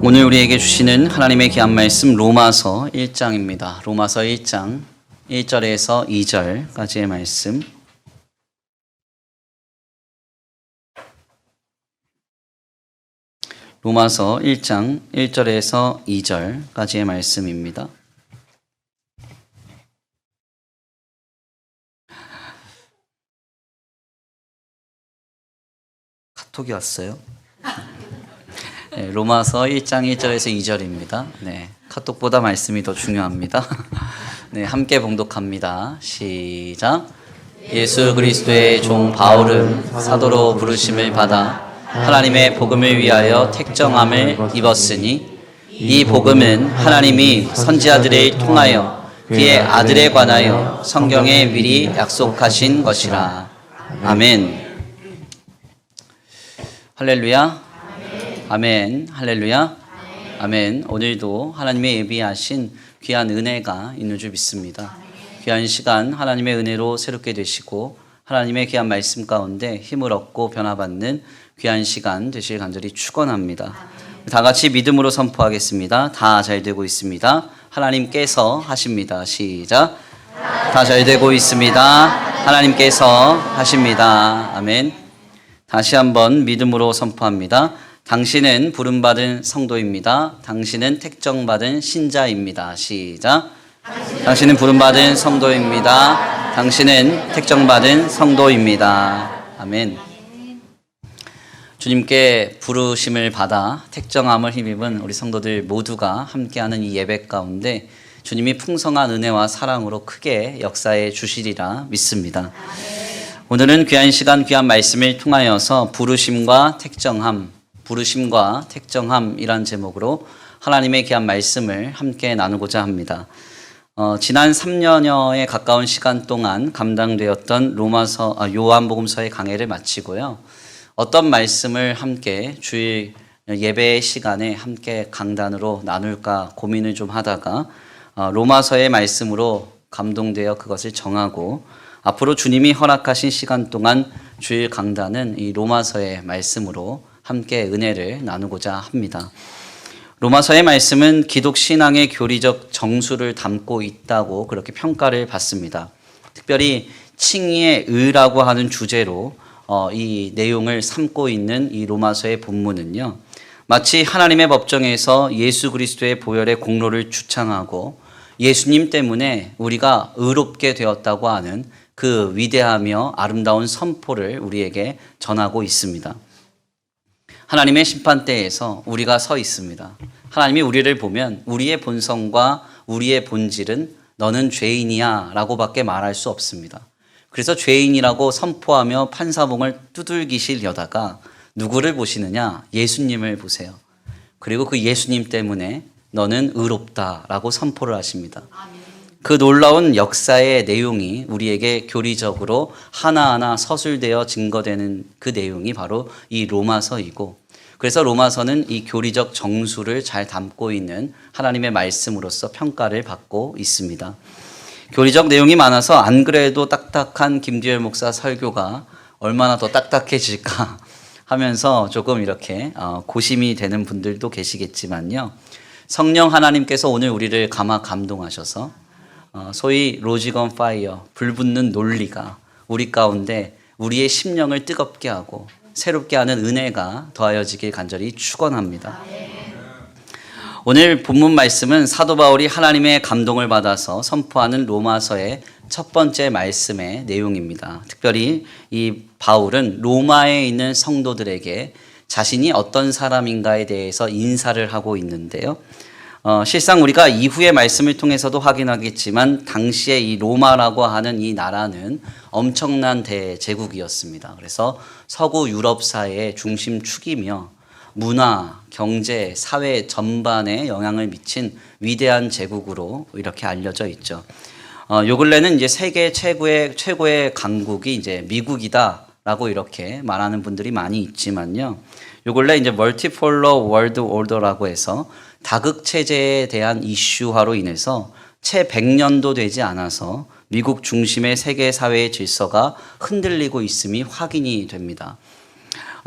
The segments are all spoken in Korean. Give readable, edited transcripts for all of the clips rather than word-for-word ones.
오늘 우리에게 주시는 하나님의 귀한 말씀 로마서 1장입니다. 로마서 1장 1절에서 2절까지의 말씀. 로마서 1장 1절에서 2절까지의 말씀입니다. 카톡이 왔어요. 네, 로마서 1장 1절에서 2절입니다. 네, 카톡보다 말씀이 더 중요합니다. 네, 함께 봉독합니다. 시작. 예수 그리스도의 종 바울은 사도로 부르심을 받아 하나님의 복음을 위하여 택정함을 입었으니 이 복음은 하나님이 선지자들을 통하여 그의 아들에 관하여 성경에 미리 약속하신 것이라. 아멘. 할렐루야. 아멘. 할렐루야. 아멘. 오늘도 하나님의 예비하신 귀한 은혜가 있는 줄 믿습니다. 귀한 시간 하나님의 은혜로 새롭게 되시고 하나님의 귀한 말씀 가운데 힘을 얻고 변화받는 귀한 시간 되실 간절히 축원합니다. 다 같이 믿음으로 선포하겠습니다. 다 잘 되고 있습니다. 하나님께서 하십니다. 시작. 다 잘 되고 있습니다. 하나님께서 하십니다. 아멘. 다시 한번 믿음으로 선포합니다. 당신은 부름받은 성도입니다. 당신은 택정받은 신자입니다. 시작. 당신은 부름받은 성도입니다. 당신은 택정받은 성도입니다. 아멘. 주님께 부르심을 받아 택정함을 힘입은 우리 성도들 모두가 함께하는 이 예배 가운데 주님이 풍성한 은혜와 사랑으로 크게 역사해 주시리라 믿습니다. 오늘은 귀한 시간 귀한 말씀을 통하여서 부르심과 택정함이란 제목으로 하나님의 귀한 말씀을 함께 나누고자 합니다. 지난 3년여에 가까운 시간 동안 감당되었던 요한복음서의 강해를 마치고요. 어떤 말씀을 함께 주일 예배 시간에 함께 강단으로 나눌까 고민을 좀 하다가 로마서의 말씀으로 감동되어 그것을 정하고 앞으로 주님이 허락하신 시간 동안 주일 강단은 이 로마서의 말씀으로 함께 은혜를 나누고자 합니다. 로마서의 말씀은 기독 신앙의 교리적 정수를 담고 있다고 그렇게 평가를 받습니다. 특별히 칭의의 의라고 하는 주제로 이 내용을 삼고 있는 이 로마서의 본문은요, 마치 하나님의 법정에서 예수 그리스도의 보혈의 공로를 주창하고 예수님 때문에 우리가 의롭게 되었다고 하는 그 위대하며 아름다운 선포를 우리에게 전하고 있습니다. 하나님의 심판대에서 우리가 서 있습니다. 하나님이 우리를 보면 우리의 본성과 우리의 본질은 너는 죄인이야 라고 밖에 말할 수 없습니다. 그래서 죄인이라고 선포하며 판사봉을 두들기시려다가 누구를 보시느냐? 예수님을 보세요. 그리고 그 예수님 때문에 너는 의롭다라고 선포를 하십니다. 그 놀라운 역사의 내용이 우리에게 교리적으로 하나하나 서술되어 증거되는 그 내용이 바로 이 로마서이고, 그래서 로마서는 이 교리적 정수를 잘 담고 있는 하나님의 말씀으로서 평가를 받고 있습니다. 교리적 내용이 많아서 안 그래도 딱딱한 김두열 목사 설교가 얼마나 더 딱딱해질까 하면서 조금 이렇게 고심이 되는 분들도 계시겠지만요. 성령 하나님께서 오늘 우리를 감동하셔서 소위 로직 온 파이어, 불붙는 논리가 우리 가운데 우리의 심령을 뜨겁게 하고 새롭게 하는 은혜가 더하여지길 간절히 축원합니다. 오늘 본문 말씀은 사도 바울이 하나님의 감동을 받아서 선포하는 로마서의 첫 번째 말씀의 내용입니다. 특별히 이 바울은 로마에 있는 성도들에게 자신이 어떤 사람인가에 대해서 인사를 하고 있는데요. 실상 우리가 이후의 말씀을 통해서도 확인하겠지만 당시에 이 로마라고 하는 이 나라는 엄청난 대제국이었습니다. 그래서 서구 유럽사의 중심축이며 문화, 경제, 사회 전반에 영향을 미친 위대한 제국으로 이렇게 알려져 있죠. 요 근래는 이제 세계 최고의 강국이 이제 미국이다라고 이렇게 말하는 분들이 많이 있지만요. 요 근래 이제 멀티폴러 월드 오더라고 해서 다극 체제에 대한 이슈화로 인해서 채 100년도 되지 않아서 미국 중심의 세계 사회의 질서가 흔들리고 있음이 확인이 됩니다.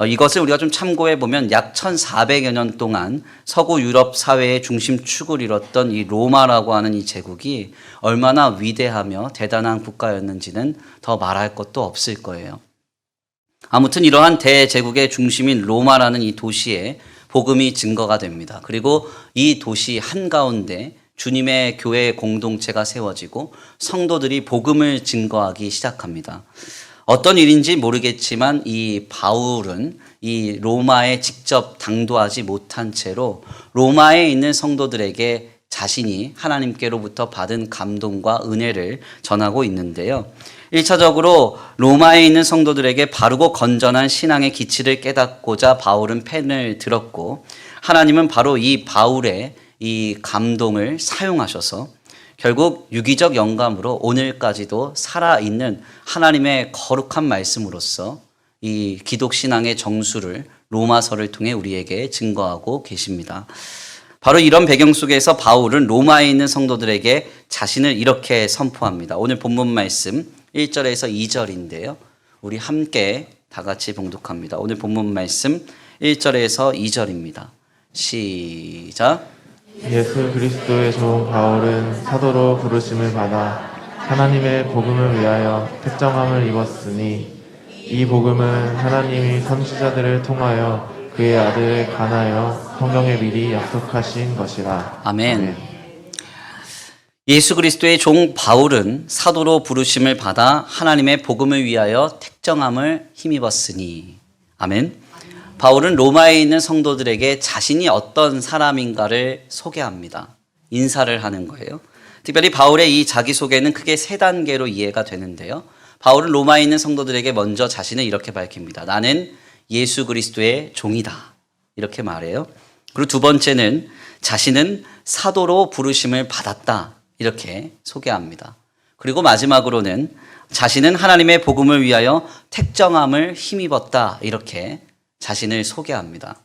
이것을 우리가 좀 참고해 보면 약 1400여 년 동안 서구 유럽 사회의 중심축을 이뤘던 이 로마라고 하는 이 제국이 얼마나 위대하며 대단한 국가였는지는 더 말할 것도 없을 거예요. 아무튼 이러한 대제국의 중심인 로마라는 이 도시에 복음이 증거가 됩니다. 그리고 이 도시 한가운데 주님의 교회 공동체가 세워지고 성도들이 복음을 증거하기 시작합니다. 어떤 일인지 모르겠지만 이 바울은 이 로마에 직접 당도하지 못한 채로 로마에 있는 성도들에게 자신이 하나님께로부터 받은 감동과 은혜를 전하고 있는데요. 1차적으로 로마에 있는 성도들에게 바르고 건전한 신앙의 기치를 깨닫고자 바울은 펜을 들었고, 하나님은 바로 이 바울의 이 감동을 사용하셔서 결국 유기적 영감으로 오늘까지도 살아있는 하나님의 거룩한 말씀으로서 이 기독신앙의 정수를 로마서를 통해 우리에게 증거하고 계십니다. 바로 이런 배경 속에서 바울은 로마에 있는 성도들에게 자신을 이렇게 선포합니다. 오늘 본문 말씀 1절에서 2절인데요. 우리 함께 다 같이 봉독합니다. 오늘 본문 말씀 1절에서 2절입니다. 시작. 예수 그리스도의 종 바울은 사도로 부르심을 받아 하나님의 복음을 위하여 택정함을 입었으니 이 복음은 하나님이 선지자들을 통하여 그의 아들을 관하여 성경에 미리 약속하신 것이라. 아멘. 예수 그리스도의 종 바울은 사도로 부르심을 받아 하나님의 복음을 위하여 택정함을 힘입었으니. 아멘. 바울은 로마에 있는 성도들에게 자신이 어떤 사람인가를 소개합니다. 인사를 하는 거예요. 특별히 바울의 이 자기소개는 크게 세 단계로 이해가 되는데요. 바울은 로마에 있는 성도들에게 먼저 자신을 이렇게 밝힙니다. 나는 예수 그리스도의 종이다. 이렇게 말해요. 그리고 두 번째는 자신은 사도로 부르심을 받았다. 이렇게 소개합니다. 그리고 마지막으로는 자신은 하나님의 복음을 위하여 택정함을 힘입었다. 이렇게 자신을 소개합니다.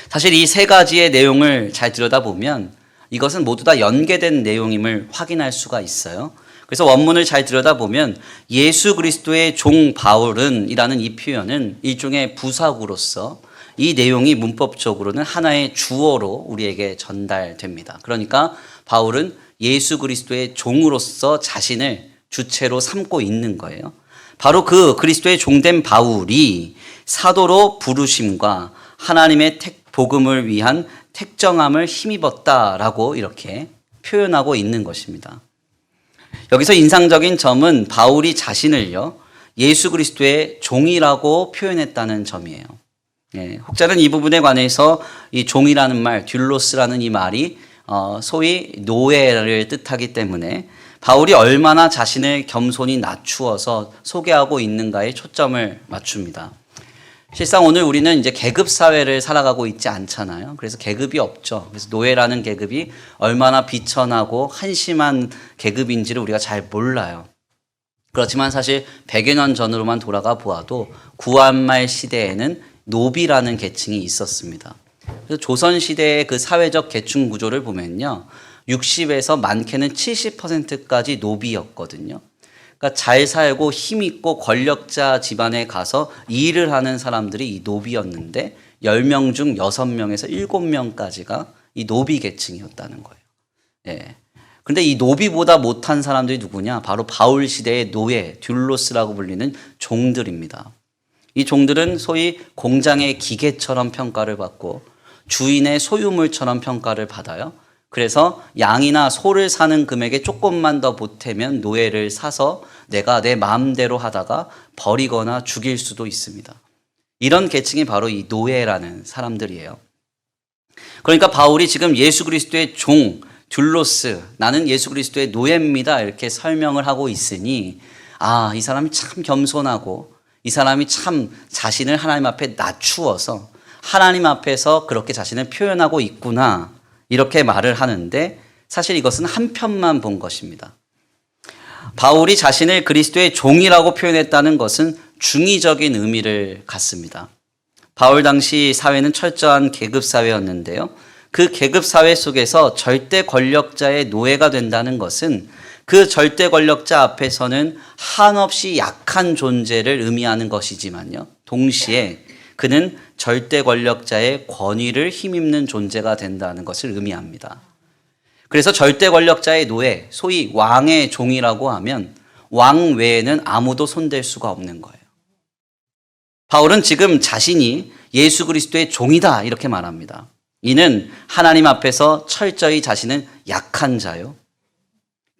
사실 이 세 가지의 내용을 잘 들여다보면 이것은 모두 다 연계된 내용임을 확인할 수가 있어요. 그래서 원문을 잘 들여다보면 예수 그리스도의 종 바울은 이라는 이 표현은 일종의 부사구로서 이 내용이 문법적으로는 하나의 주어로 우리에게 전달됩니다. 그러니까 바울은 예수 그리스도의 종으로서 자신을 주체로 삼고 있는 거예요. 바로 그 그리스도의 종된 바울이 사도로 부르심과 하나님의 복음을 위한 택정함을 힘입었다라고 이렇게 표현하고 있는 것입니다. 여기서 인상적인 점은 바울이 자신을요, 예수 그리스도의 종이라고 표현했다는 점이에요. 혹자는 이 부분에 관해서 이 종이라는 말, 듀로스라는 이 말이 소위 노예를 뜻하기 때문에 바울이 얼마나 자신을 겸손히 낮추어서 소개하고 있는가에 초점을 맞춥니다. 실상 오늘 우리는 이제 계급 사회를 살아가고 있지 않잖아요. 그래서 계급이 없죠. 그래서 노예라는 계급이 얼마나 비천하고 한심한 계급인지를 우리가 잘 몰라요. 그렇지만 사실 100여 년 전으로만 돌아가 보아도 구한말 시대에는 노비라는 계층이 있었습니다. 그래서 조선시대의 그 사회적 계층 구조를 보면요, 60에서 많게는 70%까지 노비였거든요. 그러니까 잘 살고 힘있고 권력자 집안에 가서 일을 하는 사람들이 이 노비였는데 10명 중 6명에서 7명까지가 이 노비 계층이었다는 거예요. 예. 근데 이 노비보다 못한 사람들이 누구냐? 바로 바울 시대의 노예, 듀로스라고 불리는 종들입니다. 이 종들은 소위 공장의 기계처럼 평가를 받고 주인의 소유물처럼 평가를 받아요. 그래서 양이나 소를 사는 금액에 조금만 더 보태면 노예를 사서 내가 내 마음대로 하다가 버리거나 죽일 수도 있습니다. 이런 계층이 바로 이 노예라는 사람들이에요. 그러니까 바울이 지금 예수 그리스도의 종, 듀로스, 나는 예수 그리스도의 노예입니다. 이렇게 설명을 하고 있으니, 아, 이 사람이 참 겸손하고 이 사람이 참 자신을 하나님 앞에 낮추어서 하나님 앞에서 그렇게 자신을 표현하고 있구나. 이렇게 말을 하는데 사실 이것은 한 편만 본 것입니다. 바울이 자신을 그리스도의 종이라고 표현했다는 것은 중의적인 의미를 갖습니다. 바울 당시 사회는 철저한 계급 사회였는데요. 그 계급 사회 속에서 절대 권력자의 노예가 된다는 것은 그 절대 권력자 앞에서는 한없이 약한 존재를 의미하는 것이지만요, 동시에 그는 절대 권력자의 권위를 힘입는 존재가 된다는 것을 의미합니다. 그래서 절대 권력자의 노예, 소위 왕의 종이라고 하면 왕 외에는 아무도 손댈 수가 없는 거예요. 바울은 지금 자신이 예수 그리스도의 종이다 이렇게 말합니다. 이는 하나님 앞에서 철저히 자신은 약한 자요,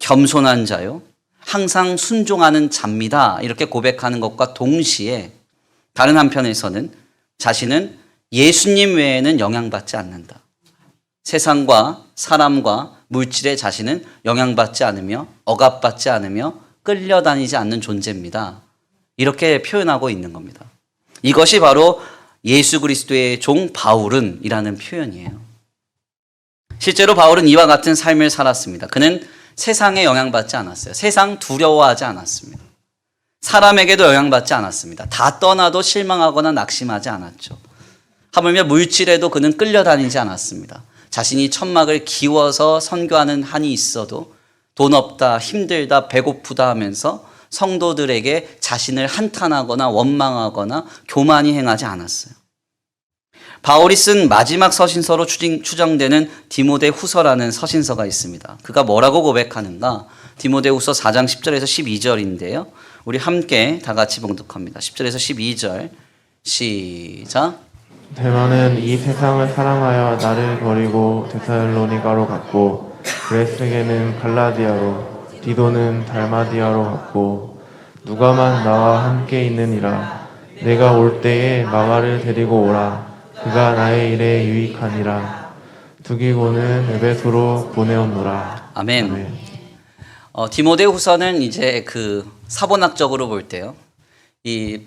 겸손한 자요, 항상 순종하는 자입니다 이렇게 고백하는 것과 동시에 다른 한편에서는 자신은 예수님 외에는 영향받지 않는다. 세상과 사람과 물질에 자신은 영향받지 않으며 억압받지 않으며 끌려다니지 않는 존재입니다. 이렇게 표현하고 있는 겁니다. 이것이 바로 예수 그리스도의 종 바울은 이라는 표현이에요. 실제로 바울은 이와 같은 삶을 살았습니다. 그는 세상에 영향받지 않았어요. 세상 두려워하지 않았습니다. 사람에게도 영향받지 않았습니다. 다 떠나도 실망하거나 낙심하지 않았죠. 하물며 물질에도 그는 끌려다니지 않았습니다. 자신이 천막을 기워서 선교하는 한이 있어도 돈 없다, 힘들다, 배고프다 하면서 성도들에게 자신을 한탄하거나 원망하거나 교만히 행하지 않았어요. 바울이 쓴 마지막 서신서로 추정되는 디모데 후서라는 서신서가 있습니다. 그가 뭐라고 고백하는가? 디모데 후서 4장 10절에서 12절인데요. 우리 함께 다 같이 봉독합니다. 10절에서 12절 시작. 대만은 이 세상을 사랑하여 나를 버리고 데살로니가로 갔고 그레스게는 갈라디아로 디도는 달마디아로 갔고 누가만 나와 함께 있느니라. 내가 올 때에 마가를 데리고 오라. 그가 나의 일에 유익하니라. 두기고는 에베소로 보내었노라. 아멘. 디모데 후서는 이제 그 사본학적으로 볼 때요. 이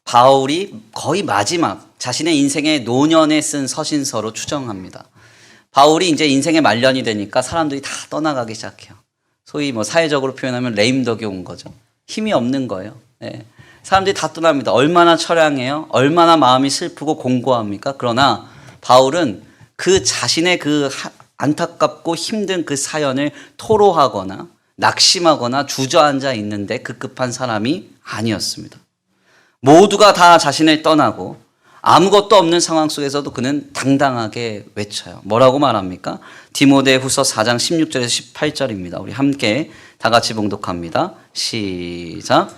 바울이 거의 마지막 자신의 인생의 노년에 쓴 서신서로 추정합니다. 바울이 이제 인생의 말년이 되니까 사람들이 다 떠나가기 시작해요. 소위 뭐 사회적으로 표현하면 레임덕이 온 거죠. 힘이 없는 거예요. 네. 사람들이 다 떠납니다. 얼마나 처량해요? 얼마나 마음이 슬프고 공고합니까? 그러나 바울은 그 자신의 그 안타깝고 힘든 그 사연을 토로하거나 낙심하거나 주저앉아 있는데 급급한 사람이 아니었습니다. 모두가 다 자신을 떠나고 아무것도 없는 상황 속에서도 그는 당당하게 외쳐요. 뭐라고 말합니까? 디모데 후서 4장 16절에서 18절입니다. 우리 함께 다 같이 봉독합니다. 시작.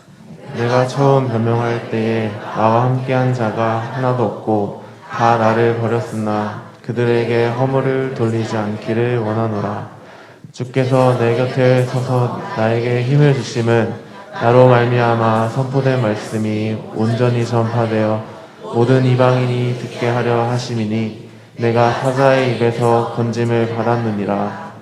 내가 처음 변명할 때에 나와 함께한 자가 하나도 없고 다 나를 버렸으나 그들에게 허물을 돌리지 않기를 원하노라. 주께서 내 곁에 서서 나에게 힘을 주심은 나로 말미암아 선포된 말씀이 온전히 전파되어 모든 이방인이 듣게 하려 하심이니 내가 사자의 입에서 건짐을 받았느니라.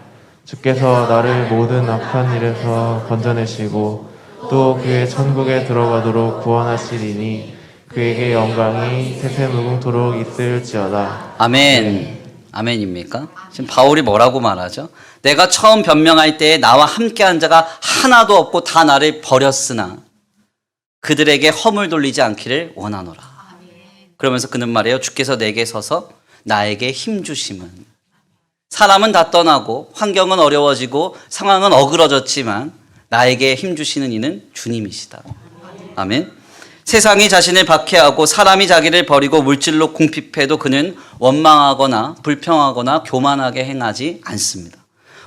주께서 나를 모든 악한 일에서 건져내시고 또 그의 천국에 들어가도록 구원하시리니 그에게 영광이 세세무궁토록 있을지어다. 아멘. 아멘입니까? 지금 바울이 뭐라고 말하죠? 내가 처음 변명할 때에 나와 함께한 자가 하나도 없고 다 나를 버렸으나 그들에게 허물 돌리지 않기를 원하노라. 그러면서 그는 말해요. 주께서 내게 서서 나에게 힘 주심은. 사람은 다 떠나고 환경은 어려워지고 상황은 어그러졌지만 나에게 힘 주시는 이는 주님이시다. 아멘. 세상이 자신을 박해하고 사람이 자기를 버리고 물질로 궁핍해도 그는 원망하거나 불평하거나 교만하게 행하지 않습니다.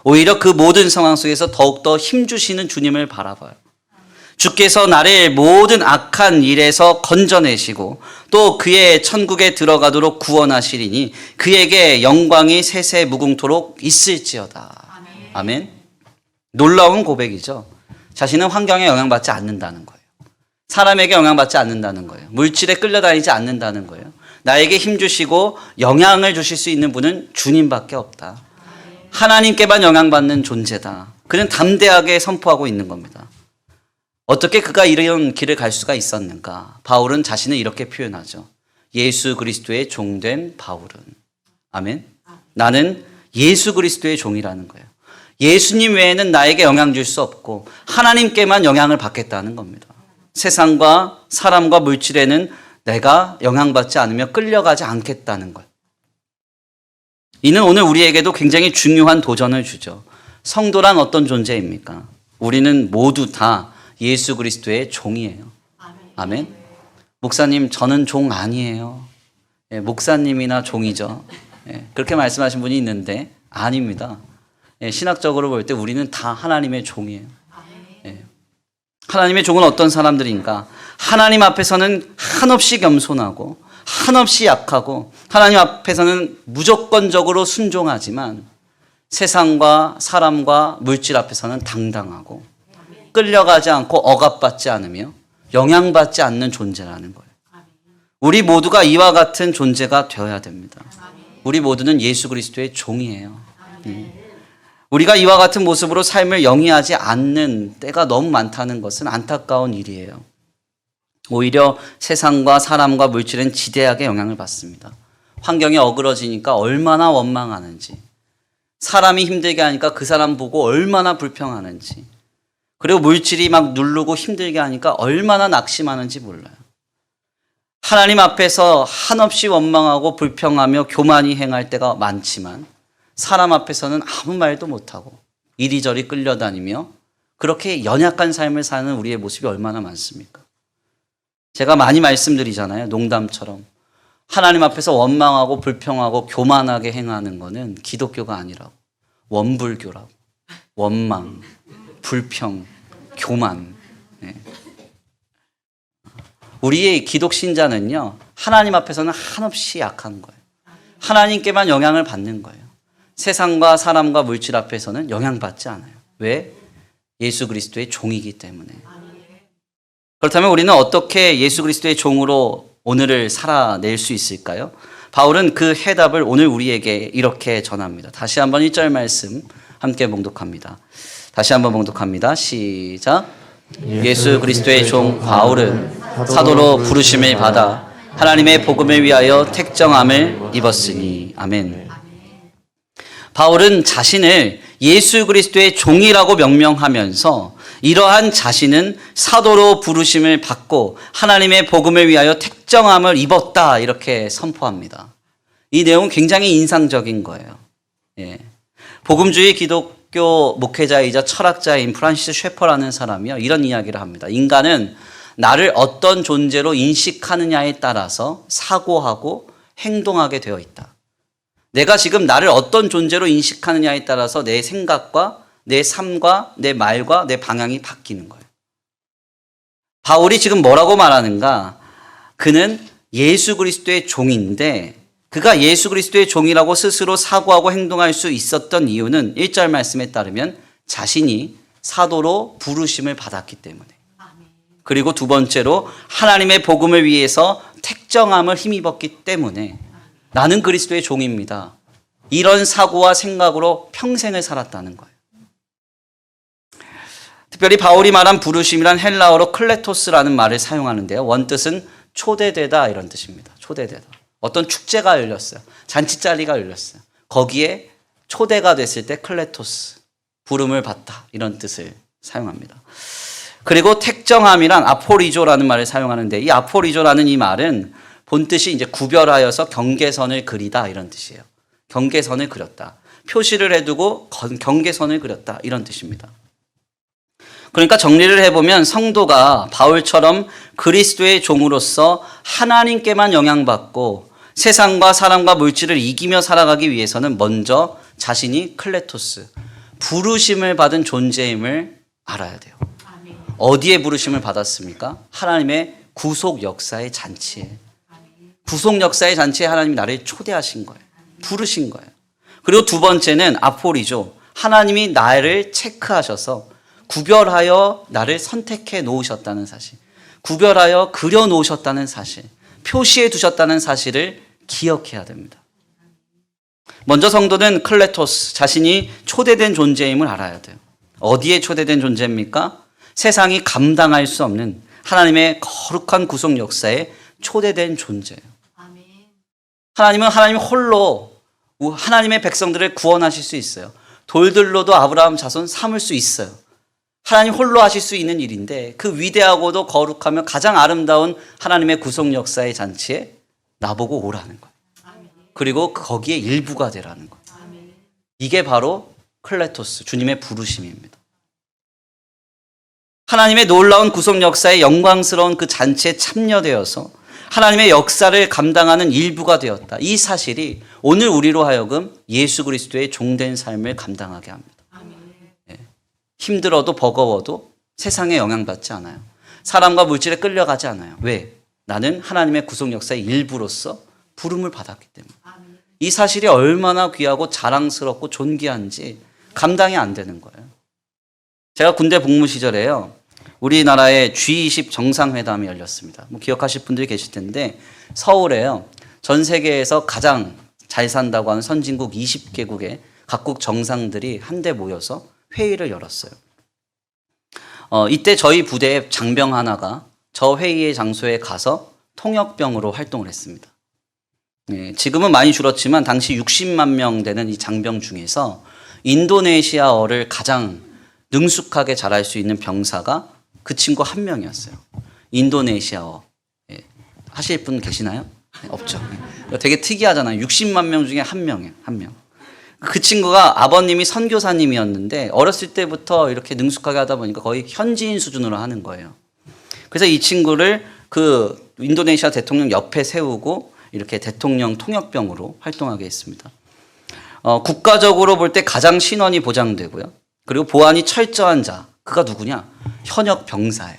오히려 그 모든 상황 속에서 더욱더 힘 주시는 주님을 바라봐요. 주께서 나를 모든 악한 일에서 건져내시고 또 그의 천국에 들어가도록 구원하시리니 그에게 영광이 세세무궁토록 있을지어다. 아멘. 놀라운 고백이죠. 자신은 환경에 영향받지 않는다는 거예요. 사람에게 영향받지 않는다는 거예요. 물질에 끌려다니지 않는다는 거예요. 나에게 힘 주시고 영향을 주실 수 있는 분은 주님밖에 없다. 하나님께만 영향받는 존재다. 그는 담대하게 선포하고 있는 겁니다. 어떻게 그가 이런 길을 갈 수가 있었는가? 바울은 자신을 이렇게 표현하죠. 예수 그리스도의 종된 바울은. 아멘. 나는 예수 그리스도의 종이라는 거예요. 예수님 외에는 나에게 영향 줄 수 없고 하나님께만 영향을 받겠다는 겁니다. 세상과 사람과 물질에는 내가 영향받지 않으며 끌려가지 않겠다는 것. 이는 오늘 우리에게도 굉장히 중요한 도전을 주죠. 성도란 어떤 존재입니까? 우리는 모두 다 예수 그리스도의 종이에요. 아멘. 목사님, 저는 종 아니에요. 예, 목사님이나 종이죠. 예, 그렇게 말씀하신 분이 있는데 아닙니다. 예, 신학적으로 볼 때 우리는 다 하나님의 종이에요. 예. 하나님의 종은 어떤 사람들인가? 하나님 앞에서는 한없이 겸손하고 한없이 약하고 하나님 앞에서는 무조건적으로 순종하지만 세상과 사람과 물질 앞에서는 당당하고 끌려가지 않고 억압받지 않으며 영향받지 않는 존재라는 거예요. 우리 모두가 이와 같은 존재가 되어야 됩니다. 우리 모두는 예수 그리스도의 종이에요. 우리가 이와 같은 모습으로 삶을 영위하지 않는 때가 너무 많다는 것은 안타까운 일이에요. 오히려 세상과 사람과 물질은 지대하게 영향을 받습니다. 환경이 어그러지니까 얼마나 원망하는지, 사람이 힘들게 하니까 그 사람 보고 얼마나 불평하는지, 그리고 물질이 막 누르고 힘들게 하니까 얼마나 낙심하는지 몰라요. 하나님 앞에서 한없이 원망하고 불평하며 교만히 행할 때가 많지만 사람 앞에서는 아무 말도 못하고 이리저리 끌려다니며 그렇게 연약한 삶을 사는 우리의 모습이 얼마나 많습니까? 제가 많이 말씀드리잖아요. 농담처럼. 하나님 앞에서 원망하고 불평하고 교만하게 행하는 거는 기독교가 아니라고. 원불교라고. 원망, 불평, 교만. 네. 우리의 기독 신자는요, 하나님 앞에서는 한없이 약한 거예요. 하나님께만 영향을 받는 거예요. 세상과 사람과 물질 앞에서는 영향받지 않아요. 왜? 예수 그리스도의 종이기 때문에. 그렇다면 우리는 어떻게 예수 그리스도의 종으로 오늘을 살아낼 수 있을까요? 바울은 그 해답을 오늘 우리에게 이렇게 전합니다. 다시 한번 1절 말씀 함께 봉독합니다. 다시 한번 봉독합니다. 시작. 예수 그리스도의 종 바울은 사도로 부르심을 받아 하나님의 복음을 위하여 택정함을 입었으니. 아멘. 바울은 자신을 예수 그리스도의 종이라고 명명하면서 이러한 자신은 사도로 부르심을 받고 하나님의 복음을 위하여 택정함을 입었다 이렇게 선포합니다. 이 내용은 굉장히 인상적인 거예요. 예. 복음주의 기독교 목회자이자 철학자인 프란시스 셰퍼라는 사람이요, 이런 이야기를 합니다. 인간은 나를 어떤 존재로 인식하느냐에 따라서 사고하고 행동하게 되어 있다. 내가 지금 나를 어떤 존재로 인식하느냐에 따라서 내 생각과 내 삶과 내 말과 내 방향이 바뀌는 거예요. 바울이 지금 뭐라고 말하는가? 그는 예수 그리스도의 종인데 그가 예수 그리스도의 종이라고 스스로 사고하고 행동할 수 있었던 이유는 1절 말씀에 따르면 자신이 사도로 부르심을 받았기 때문에, 그리고 두 번째로 하나님의 복음을 위해서 택정함을 힘입었기 때문에 나는 그리스도의 종입니다. 이런 사고와 생각으로 평생을 살았다는 거예요. 특별히 바울이 말한 부르심이란 헬라어로 클레토스라는 말을 사용하는데요. 원뜻은 초대되다 이런 뜻입니다. 초대되다. 어떤 축제가 열렸어요. 잔치자리가 열렸어요. 거기에 초대가 됐을 때 클레토스, 부름을 받다 이런 뜻을 사용합니다. 그리고 택정함이란 아포리조라는 말을 사용하는데 이 아포리조라는 이 말은 본뜻이 이제 구별하여서 경계선을 그리다 이런 뜻이에요. 경계선을 그렸다. 표시를 해두고 경계선을 그렸다 이런 뜻입니다. 그러니까 정리를 해보면 성도가 바울처럼 그리스도의 종으로서 하나님께만 영향받고 세상과 사람과 물질을 이기며 살아가기 위해서는 먼저 자신이 클레토스, 부르심을 받은 존재임을 알아야 돼요. 어디에 부르심을 받았습니까? 하나님의 구속 역사의 잔치에. 구속 역사의 잔치에 하나님이 나를 초대하신 거예요. 부르신 거예요. 그리고 두 번째는 아포리죠. 하나님이 나를 체크하셔서 구별하여 나를 선택해 놓으셨다는 사실, 구별하여 그려 놓으셨다는 사실, 표시해 두셨다는 사실을 기억해야 됩니다. 먼저 성도는 클레토스, 자신이 초대된 존재임을 알아야 돼요. 어디에 초대된 존재입니까? 세상이 감당할 수 없는 하나님의 거룩한 구속 역사에 초대된 존재예요. 하나님은 하나님 홀로 하나님의 백성들을 구원하실 수 있어요. 돌들로도 아브라함 자손 삼을 수 있어요. 하나님 홀로 하실 수 있는 일인데 그 위대하고도 거룩하며 가장 아름다운 하나님의 구속 역사의 잔치에 나보고 오라는 거예요. 그리고 거기에 일부가 되라는 거예요. 이게 바로 클레토스, 주님의 부르심입니다. 하나님의 놀라운 구속 역사에 영광스러운 그 잔치에 참여되어서 하나님의 역사를 감당하는 일부가 되었다. 이 사실이 오늘 우리로 하여금 예수 그리스도의 종된 삶을 감당하게 합니다. 예. 힘들어도 버거워도 세상에 영향받지 않아요. 사람과 물질에 끌려가지 않아요. 왜? 나는 하나님의 구속 역사의 일부로서 부름을 받았기 때문에. 이 사실이 얼마나 귀하고 자랑스럽고 존귀한지 감당이 안 되는 거예요. 제가 군대 복무 시절에요. 우리나라의 G20 정상회담이 열렸습니다. 뭐 기억하실 분들이 계실 텐데 서울에요. 전 세계에서 가장 잘 산다고 하는 선진국 20개국의 각국 정상들이 한데 모여서 회의를 열었어요. 이때 저희 부대의 장병 하나가 저 회의의 장소에 가서 통역병으로 활동을 했습니다. 네, 지금은 많이 줄었지만 당시 60만 명 되는 이 장병 중에서 인도네시아어를 가장 능숙하게 잘할 수 있는 병사가 그 친구 한 명이었어요. 인도네시아어. 예. 하실 분 계시나요? 네, 없죠. 되게 특이하잖아요. 60만 명 중에 한 명이에요. 한 명. 그 친구가 아버님이 선교사님이었는데 어렸을 때부터 이렇게 능숙하게 하다 보니까 거의 현지인 수준으로 하는 거예요. 그래서 이 친구를 그 인도네시아 대통령 옆에 세우고 이렇게 대통령 통역병으로 활동하게 했습니다. 국가적으로 볼 때 가장 신원이 보장되고요. 그리고 보안이 철저한 자, 그가 누구냐? 현역 병사예요.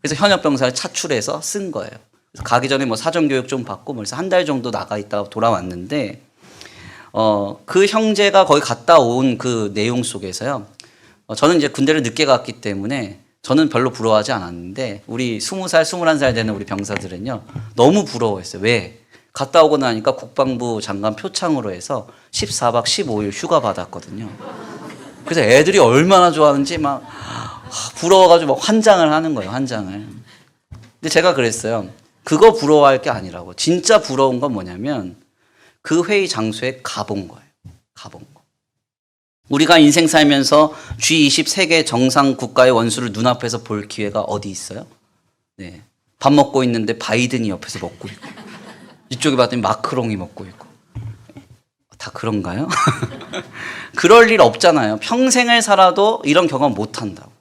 그래서 현역 병사를 차출해서 쓴 거예요. 그래서 가기 전에 뭐 사전교육 좀 받고 그래서 한 달 정도 나가 있다가 돌아왔는데 그 형제가 거기 갔다 온 그 내용 속에서요. 저는 이제 군대를 늦게 갔기 때문에 저는 별로 부러워하지 않았는데 우리 20살, 21살 되는 우리 병사들은요. 너무 부러워했어요. 왜? 갔다 오고 나니까 국방부 장관 표창으로 해서 14박 15일 휴가 받았거든요. 그래서 애들이 얼마나 좋아하는지 막 부러워가지고 막 환장을 하는 거예요. 환장을. 근데 제가 그랬어요. 그거 부러워할 게 아니라고. 진짜 부러운 건 뭐냐면 그 회의 장소에 가본 거예요. 가본 거. 우리가 인생 살면서 G20 세계 정상 국가의 원수를 눈앞에서 볼 기회가 어디 있어요? 네. 밥 먹고 있는데 바이든이 옆에서 먹고 있고 이쪽에 봤더니 마크롱이 먹고 있고 다 그런가요? 그럴 일 없잖아요. 평생을 살아도 이런 경험 못 한다고.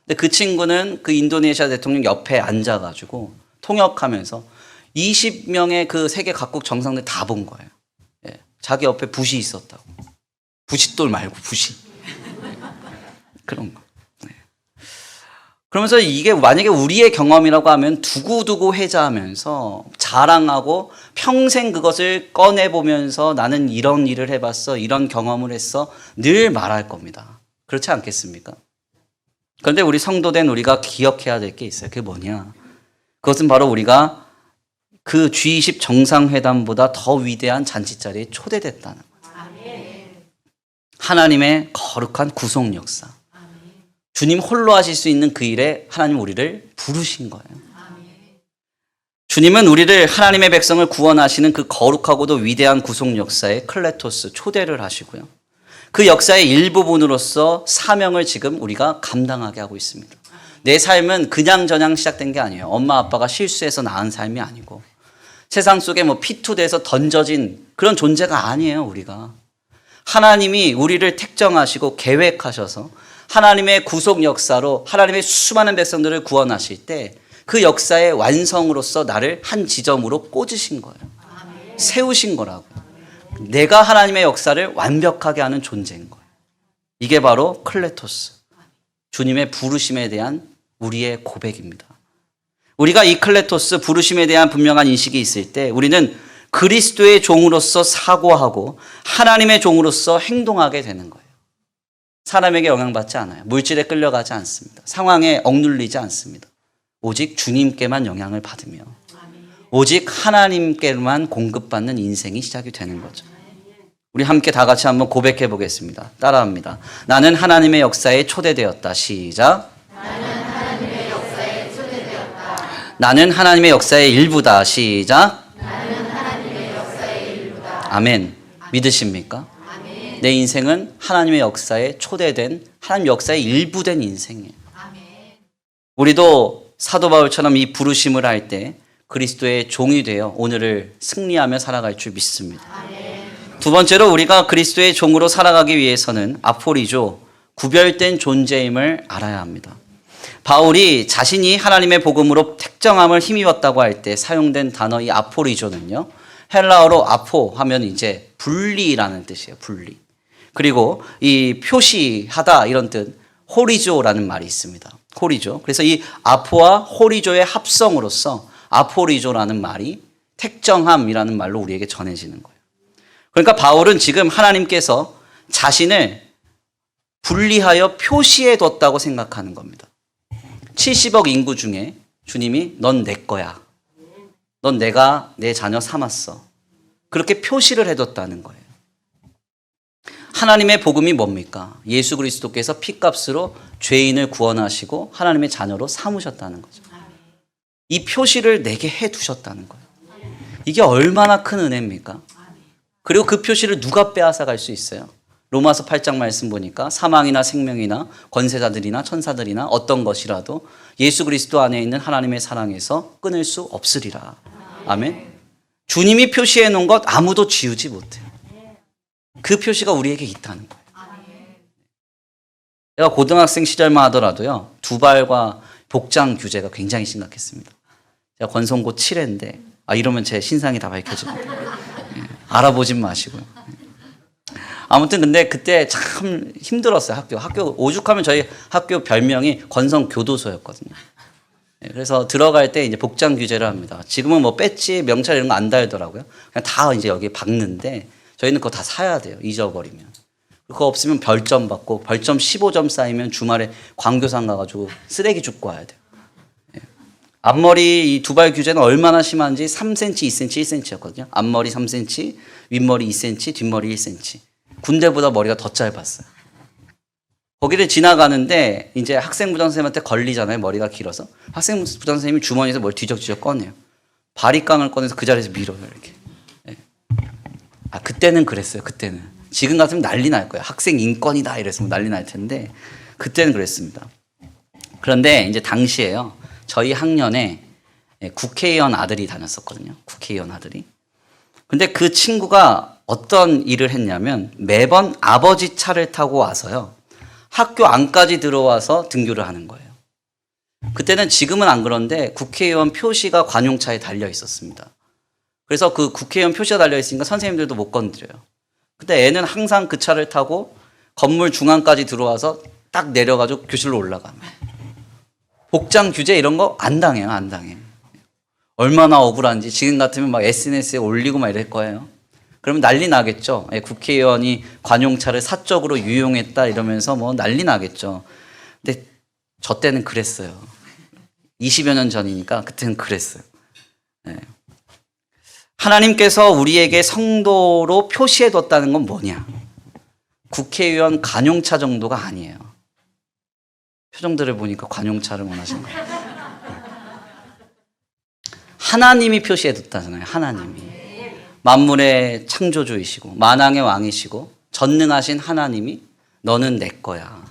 근데 그 친구는 그 인도네시아 대통령 옆에 앉아가지고 통역하면서 20명의 그 세계 각국 정상들 다 본 거예요. 예. 자기 옆에 붓이 있었다고. 부싯돌 말고 붓이. 그런 거. 네. 그러면서 이게 만약에 우리의 경험이라고 하면 두고두고 회자하면서 자랑하고 평생 그것을 꺼내보면서 나는 이런 일을 해봤어, 이런 경험을 했어 늘 말할 겁니다. 그렇지 않겠습니까? 그런데 우리 성도된 우리가 기억해야 될 게 있어요. 그게 뭐냐? 그것은 바로 우리가 그 G20 정상회담보다 더 위대한 잔치 자리에 초대됐다는 거예요. 하나님의 거룩한 구속 역사. 주님 홀로 하실 수 있는 그 일에 하나님 우리를 부르신 거예요. 주님은 우리를 하나님의 백성을 구원하시는 그 거룩하고도 위대한 구속 역사에 클레토스 초대를 하시고요. 그 역사의 일부분으로서 사명을 지금 우리가 감당하게 하고 있습니다. 내 삶은 그냥저냥 시작된 게 아니에요. 엄마 아빠가 실수해서 낳은 삶이 아니고 세상 속에 뭐 피투돼서 던져진 그런 존재가 아니에요. 우리가. 하나님이 우리를 택정하시고 계획하셔서 하나님의 구속 역사로 하나님의 수많은 백성들을 구원하실 때 그 역사의 완성으로서 나를 한 지점으로 꽂으신 거예요. 세우신 거라고. 내가 하나님의 역사를 완벽하게 하는 존재인 거예요. 이게 바로 클레토스. 주님의 부르심에 대한 우리의 고백입니다. 우리가 이 클레토스 부르심에 대한 분명한 인식이 있을 때 우리는 그리스도의 종으로서 사고하고 하나님의 종으로서 행동하게 되는 거예요. 사람에게 영향받지 않아요. 물질에 끌려가지 않습니다. 상황에 억눌리지 않습니다. 오직 주님께만 영향을 받으며 오직 하나님께만 공급받는 인생이 시작이 되는 거죠. 우리 함께 다 같이 한번 고백해 보겠습니다. 따라합니다. 나는 하나님의 역사에 초대되었다. 시작. 나는 하나님의 역사에 초대되었다. 나는 하나님의 역사의 일부다. 시작. 나는 하나님의 역사의 일부다. 아멘. 믿으십니까? 아멘. 내 인생은 하나님의 역사에 초대된 하나님 역사의 일부된 인생이에요. 아멘. 우리도 사도 바울처럼 이 부르심을 할 때 그리스도의 종이 되어 오늘을 승리하며 살아갈 줄 믿습니다. 아멘. 두 번째로 우리가 그리스도의 종으로 살아가기 위해서는 아포리조, 구별된 존재임을 알아야 합니다. 바울이 자신이 하나님의 복음으로 택정함을 힘입었다고 할 때 사용된 단어 이 아포리조는요. 헬라어로 아포 하면 이제 분리라는 뜻이에요. 분리. 그리고 이 표시하다 이런 뜻 호리조라는 말이 있습니다. 호리조. 그래서 이 아포와 호리조의 합성으로서 아포리조라는 말이 택정함이라는 말로 우리에게 전해지는 거예요. 그러니까 바울은 지금 하나님께서 자신을 분리하여 표시해 뒀다고 생각하는 겁니다. 70억 인구 중에 주님이 넌 내 거야. 넌 내가 내 자녀 삼았어. 그렇게 표시를 해뒀다는 거예요. 하나님의 복음이 뭡니까? 예수 그리스도께서 피값으로 죄인을 구원하시고 하나님의 자녀로 삼으셨다는 거죠. 이 표시를 내게 해두셨다는 거예요. 이게 얼마나 큰 은혜입니까? 그리고 그 표시를 누가 빼앗아갈 수 있어요? 로마서 8장 말씀 보니까 사망이나 생명이나 권세자들이나 천사들이나 어떤 것이라도 예수 그리스도 안에 있는 하나님의 사랑에서 끊을 수 없으리라. 아멘. 주님이 표시해 놓은 것 아무도 지우지 못해요. 그 표시가 우리에게 있다는 거예요. 제가 고등학생 시절만 하더라도요. 두발과 복장 규제가 굉장히 심각했습니다. 제가 권성고 7회인데 이러면 제 신상이 다 밝혀집니다. 알아보진 마시고요. 아무튼 근데 그때 참 힘들었어요. 학교 오죽하면 저희 학교 별명이 권성교도소였거든요. 그래서 들어갈 때 이제 복장 규제를 합니다. 지금은 뭐 배지, 명찰 이런 거 안 달더라고요. 그냥 다 이제 여기에 박는데 저희는 그거 다 사야 돼요. 잊어버리면. 그거 없으면 별점 받고 별점 15점 쌓이면 주말에 광교산 가가지고 쓰레기 줍고 와야 돼요. 앞머리 이 두발 규제는 얼마나 심한지 3cm, 2cm, 1cm였거든요. 앞머리 3cm, 윗머리 2cm, 뒷머리 1cm. 군대보다 머리가 더 짧았어요. 거기를 지나가는데 이제 학생부장 선생님한테 걸리잖아요. 머리가 길어서. 학생부장 선생님이 주머니에서 뭘 뒤적뒤적 꺼내요. 바리깡을 꺼내서 그 자리에서 밀어요. 이렇게. 그때는 그랬어요. 그때는. 지금 같으면 난리 날 거예요. 학생 인권이다 이랬으면 난리 날 텐데 그때는 그랬습니다. 그런데 이제 당시에요. 저희 학년에 국회의원 아들이 다녔었거든요. 국회의원 아들이. 근데 그 친구가 어떤 일을 했냐면 매번 아버지 차를 타고 와서요. 학교 안까지 들어와서 등교를 하는 거예요. 그때는 지금은 안 그런데 국회의원 표시가 관용차에 달려 있었습니다. 그래서 그 국회의원 표시가 달려 있으니까 선생님들도 못 건드려요. 근데 애는 항상 그 차를 타고 건물 중앙까지 들어와서 딱 내려가지고 교실로 올라가요. 복장 규제 이런 거 안 당해요. 안 당해. 얼마나 억울한지 지금 같으면 막 SNS에 올리고 막 이럴 거예요. 그러면 난리 나겠죠. 국회의원이 관용차를 사적으로 유용했다 이러면서 뭐 난리 나겠죠. 근데 저 때는 그랬어요. 20여 년 전이니까 그때는 그랬어요. 네. 하나님께서 우리에게 성도로 표시해뒀다는 건 뭐냐? 국회의원 관용차 정도가 아니에요. 표정들을 보니까 관용차를 원하시는 거예요. 하나님이 표시해뒀다잖아요. 하나님이. 만물의 창조주이시고 만왕의 왕이시고 전능하신 하나님이 너는 내 거야.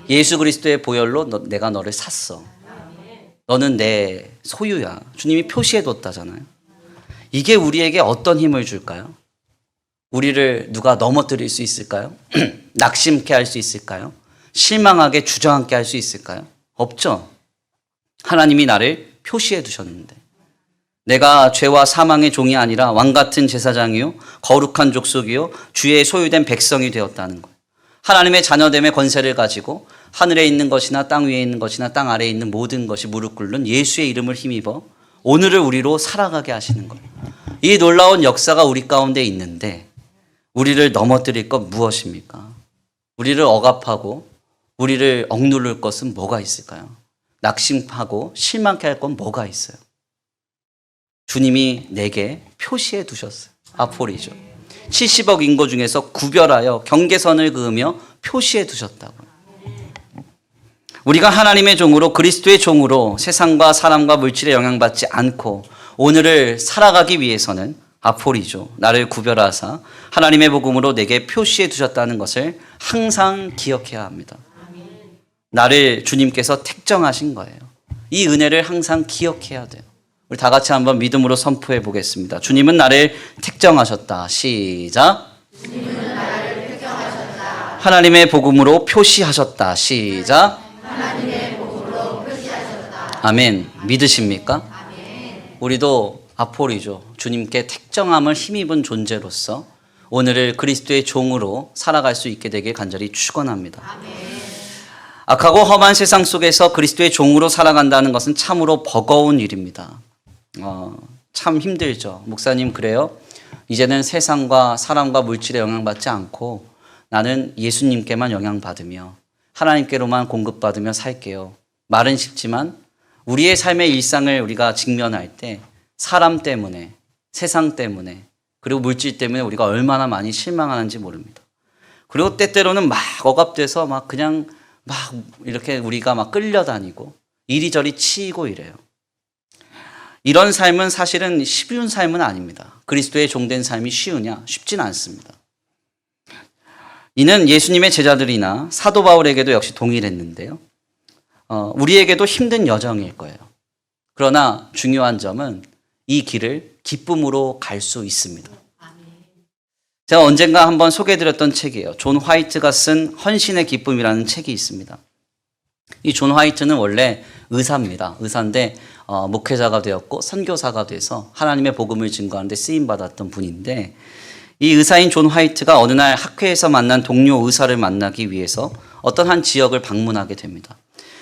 예수 그리스도의 보혈로 내가 너를 샀어. 너는 내 소유야. 주님이 표시해뒀다잖아요. 이게 우리에게 어떤 힘을 줄까요? 우리를 누가 넘어뜨릴 수 있을까요? 낙심케 할 수 있을까요? 실망하게 주저앉게 할 수 있을까요? 없죠. 하나님이 나를 표시해 두셨는데 내가 죄와 사망의 종이 아니라 왕같은 제사장이요 거룩한 족속이요 주의 소유된 백성이 되었다는 거예요. 하나님의 자녀됨의 권세를 가지고 하늘에 있는 것이나 땅 위에 있는 것이나 땅 아래에 있는 모든 것이 무릎 꿇는 예수의 이름을 힘입어 오늘을 우리로 살아가게 하시는 거예요. 이 놀라운 역사가 우리 가운데 있는데 우리를 넘어뜨릴 것 무엇입니까? 우리를 억압하고 우리를 억누를 것은 뭐가 있을까요? 낙심하고 실망케 할 건 뭐가 있어요? 주님이 내게 표시해 두셨어요. 아포리죠. 70억 인구 중에서 구별하여 경계선을 그으며 표시해 두셨다고요. 우리가 하나님의 종으로 그리스도의 종으로 세상과 사람과 물질에 영향받지 않고 오늘을 살아가기 위해서는 아포리죠. 나를 구별하사 하나님의 복음으로 내게 표시해 두셨다는 것을 항상 기억해야 합니다. 나를 주님께서 택정하신 거예요. 이 은혜를 항상 기억해야 돼요. 우리 다 같이 한번 믿음으로 선포해 보겠습니다. 주님은 나를 택정하셨다. 시작. 주님은 나를 택정하셨다. 하나님의 복음으로 표시하셨다. 시작. 하나님의 복음으로 아멘. 믿으십니까? 우리도 아폴이죠. 주님께 택정함을 힘입은 존재로서 오늘을 그리스도의 종으로 살아갈 수 있게 되길 간절히 축원합니다. 악하고 험한 세상 속에서 그리스도의 종으로 살아간다는 것은 참으로 버거운 일입니다. 참 힘들죠. 목사님 그래요? 이제는 세상과 사람과 물질에 영향받지 않고 나는 예수님께만 영향받으며 하나님께로만 공급받으며 살게요. 말은 쉽지만 우리의 삶의 일상을 우리가 직면할 때 사람 때문에, 세상 때문에, 그리고 물질 때문에 우리가 얼마나 많이 실망하는지 모릅니다. 그리고 때때로는 막 억압돼서 막 그냥 막 이렇게 우리가 막 끌려다니고 이리저리 치이고 이래요. 이런 삶은 사실은 쉬운 삶은 아닙니다. 그리스도의 종된 삶이 쉬우냐? 쉽진 않습니다. 이는 예수님의 제자들이나 사도 바울에게도 역시 동일했는데요. 우리에게도 힘든 여정일 거예요. 그러나 중요한 점은 이 길을 기쁨으로 갈 수 있습니다. 제가 언젠가 한번 소개해드렸던 책이에요. 존 화이트가 쓴 헌신의 기쁨이라는 책이 있습니다. 이 존 화이트는 원래 의사입니다. 의사인데 목회자가 되었고 선교사가 돼서 하나님의 복음을 증거하는 데 쓰임받았던 분인데 이 의사인 존 화이트가 어느 날 학회에서 만난 동료 의사를 만나기 위해서 어떤 한 지역을 방문하게 됩니다.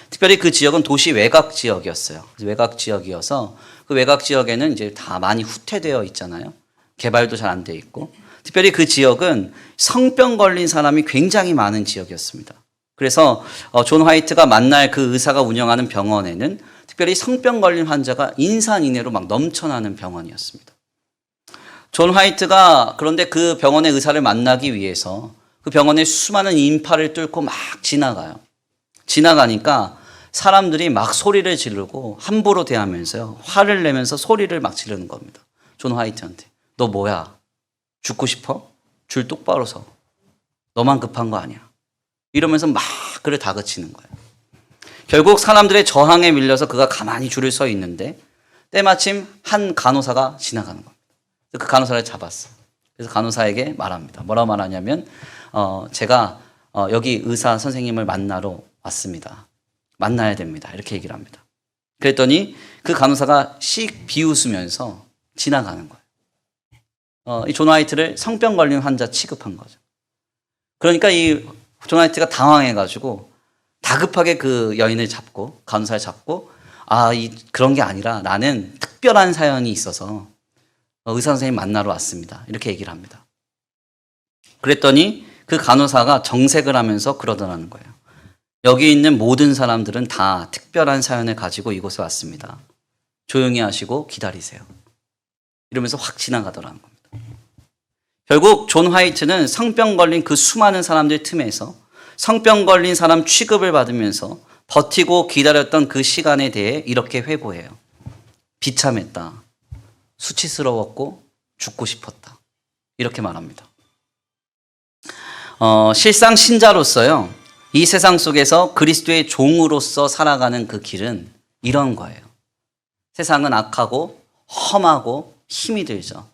특별히 그 지역은 도시 외곽 지역이었어요. 외곽 지역이어서 그 외곽 지역에는 이제 다 많이 후퇴되어 있잖아요. 개발도 잘 안 돼 있고. 특별히 그 지역은 성병 걸린 사람이 굉장히 많은 지역이었습니다. 그래서 존 화이트가 만날 그 의사가 운영하는 병원에는 특별히 성병 걸린 환자가 인산인해로 막 넘쳐나는 병원이었습니다. 존 화이트가 그런데 그 병원의 의사를 만나기 위해서 그 병원의 수많은 인파를 뚫고 막 지나가요. 지나가니까 사람들이 막 소리를 지르고 함부로 대하면서요. 화를 내면서 소리를 막 지르는 겁니다. 존 화이트한테. 너 뭐야? 죽고 싶어? 줄 똑바로 서. 너만 급한 거 아니야. 이러면서 막 그를 다그치는 거예요. 결국 사람들의 저항에 밀려서 그가 가만히 줄을 서 있는데 때마침 한 간호사가 지나가는 겁니다. 그 간호사를 잡았어요. 그래서 간호사에게 말합니다. 뭐라고 말하냐면 제가 여기 의사 선생님을 만나러 왔습니다. 만나야 됩니다. 이렇게 얘기를 합니다. 그랬더니 그 간호사가 씩 비웃으면서 지나가는 거예요. 이 존 화이트를 성병 걸린 환자 취급한 거죠. 그러니까 이 존 화이트가 당황해가지고 다급하게 그 여인을 잡고 간호사를 잡고 그런 게 아니라 나는 특별한 사연이 있어서 의사 선생님 만나러 왔습니다. 이렇게 얘기를 합니다. 그랬더니 그 간호사가 정색을 하면서 그러더라는 거예요. 여기 있는 모든 사람들은 다 특별한 사연을 가지고 이곳에 왔습니다. 조용히 하시고 기다리세요. 이러면서 확 지나가더라는 겁니다. 결국 존 화이트는 성병 걸린 그 수많은 사람들 틈에서 성병 걸린 사람 취급을 받으면서 버티고 기다렸던 그 시간에 대해 이렇게 회고해요. 비참했다. 수치스러웠고 죽고 싶었다. 이렇게 말합니다. 실상 신자로서요. 이 세상 속에서 그리스도의 종으로서 살아가는 그 길은 이런 거예요. 세상은 악하고 험하고 힘이 들죠.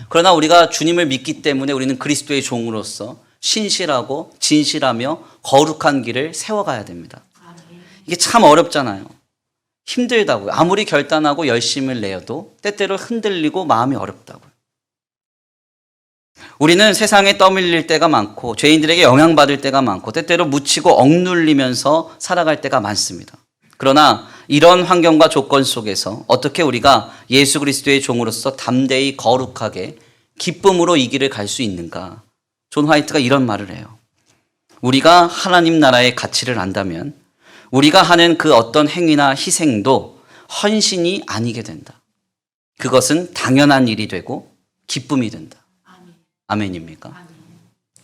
그러나 우리가 주님을 믿기 때문에 우리는 그리스도의 종으로서 신실하고 진실하며 거룩한 길을 세워가야 됩니다. 이게 참 어렵잖아요. 힘들다고요. 아무리 결단하고 열심을 내어도 때때로 흔들리고 마음이 어렵다고요. 우리는 세상에 떠밀릴 때가 많고 죄인들에게 영향받을 때가 많고 때때로 묻히고 억눌리면서 살아갈 때가 많습니다. 그러나 이런 환경과 조건 속에서 어떻게 우리가 예수 그리스도의 종으로서 담대히 거룩하게 기쁨으로 이 길을 갈 수 있는가? 존 화이트가 이런 말을 해요. 우리가 하나님 나라의 가치를 안다면 우리가 하는 그 어떤 행위나 희생도 헌신이 아니게 된다. 그것은 당연한 일이 되고 기쁨이 된다. 아멘입니까?